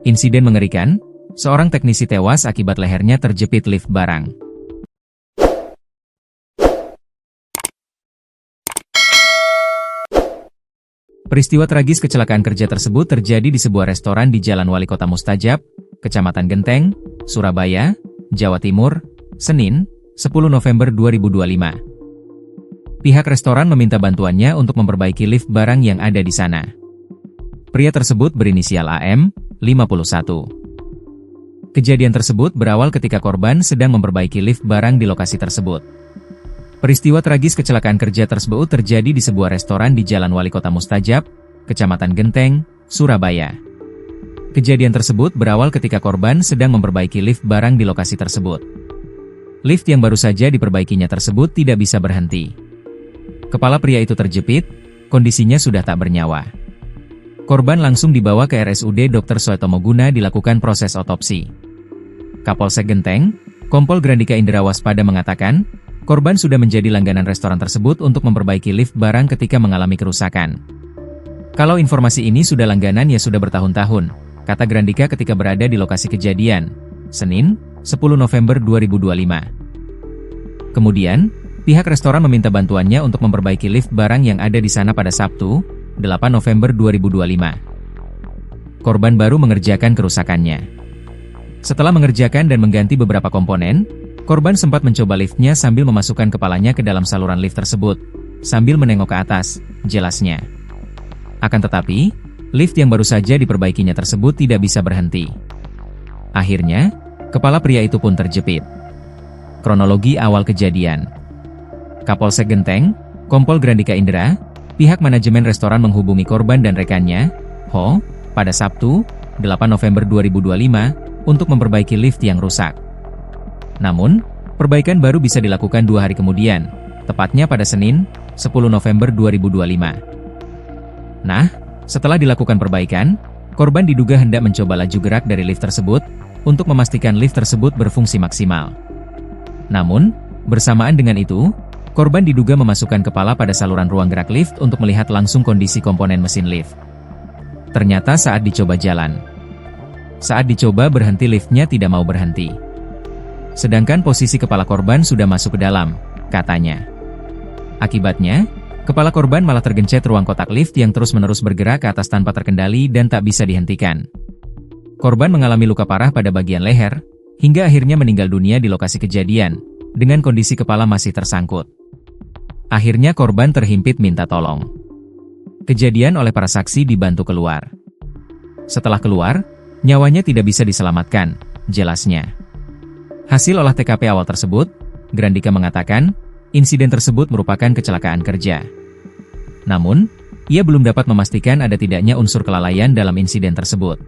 Insiden mengerikan, seorang teknisi tewas akibat lehernya terjepit lift barang. Peristiwa tragis kecelakaan kerja tersebut terjadi di sebuah restoran di Jalan Wali Kota Mustajab, Kecamatan Genteng, Surabaya, Jawa Timur, Senin, 10 November 2025. Pihak restoran meminta bantuannya untuk memperbaiki lift barang yang ada di sana. Pria tersebut berinisial AM, 51. Kejadian tersebut berawal ketika korban sedang memperbaiki lift barang di lokasi tersebut. Peristiwa tragis kecelakaan kerja tersebut terjadi di sebuah restoran di Jalan Wali Kota Mustajab, Kecamatan Genteng, Surabaya. Kejadian tersebut berawal ketika korban sedang memperbaiki lift barang di lokasi tersebut. Lift yang baru saja diperbaikinya tersebut tidak bisa berhenti. Kepala pria itu terjepit, kondisinya sudah tak bernyawa. Korban langsung dibawa ke RSUD Dr. Suetomo guna dilakukan proses otopsi. Kapolsek Genteng, Kompol Grandika Indra Waspada mengatakan, korban sudah menjadi langganan restoran tersebut untuk memperbaiki lift barang ketika mengalami kerusakan. Kalau informasi ini sudah langganan ya sudah bertahun-tahun, kata Grandika ketika berada di lokasi kejadian, Senin, 10 November 2025. Kemudian, pihak restoran meminta bantuannya untuk memperbaiki lift barang yang ada di sana pada Sabtu, 8 November 2025. Korban baru mengerjakan kerusakannya. Setelah mengerjakan dan mengganti beberapa komponen, korban sempat mencoba liftnya sambil memasukkan kepalanya ke dalam saluran lift tersebut, sambil menengok ke atas, jelasnya. Akan tetapi, lift yang baru saja diperbaikinya tersebut tidak bisa berhenti. Akhirnya, kepala pria itu pun terjepit. Kronologi awal kejadian. Kapolsek Genteng, Kompol Grandika Indra, pihak manajemen restoran menghubungi korban dan rekannya, Ho, pada Sabtu, 8 November 2025, untuk memperbaiki lift yang rusak. Namun, perbaikan baru bisa dilakukan 2 hari kemudian, tepatnya pada Senin, 10 November 2025. Nah, setelah dilakukan perbaikan, korban diduga hendak mencoba laju gerak dari lift tersebut, untuk memastikan lift tersebut berfungsi maksimal. Namun, bersamaan dengan itu, korban diduga memasukkan kepala pada saluran ruang gerak lift untuk melihat langsung kondisi komponen mesin lift. Ternyata saat dicoba jalan. Saat dicoba berhenti liftnya tidak mau berhenti. Sedangkan posisi kepala korban sudah masuk ke dalam, katanya. Akibatnya, kepala korban malah tergencet ruang kotak lift yang terus-menerus bergerak ke atas tanpa terkendali dan tak bisa dihentikan. Korban mengalami luka parah pada bagian leher, hingga akhirnya meninggal dunia di lokasi kejadian, dengan kondisi kepala masih tersangkut. Akhirnya korban terhimpit minta tolong. Kejadian oleh para saksi dibantu keluar. Setelah keluar, nyawanya tidak bisa diselamatkan, jelasnya. Hasil olah TKP awal tersebut, Grandika mengatakan, insiden tersebut merupakan kecelakaan kerja. Namun, ia belum dapat memastikan ada tidaknya unsur kelalaian dalam insiden tersebut.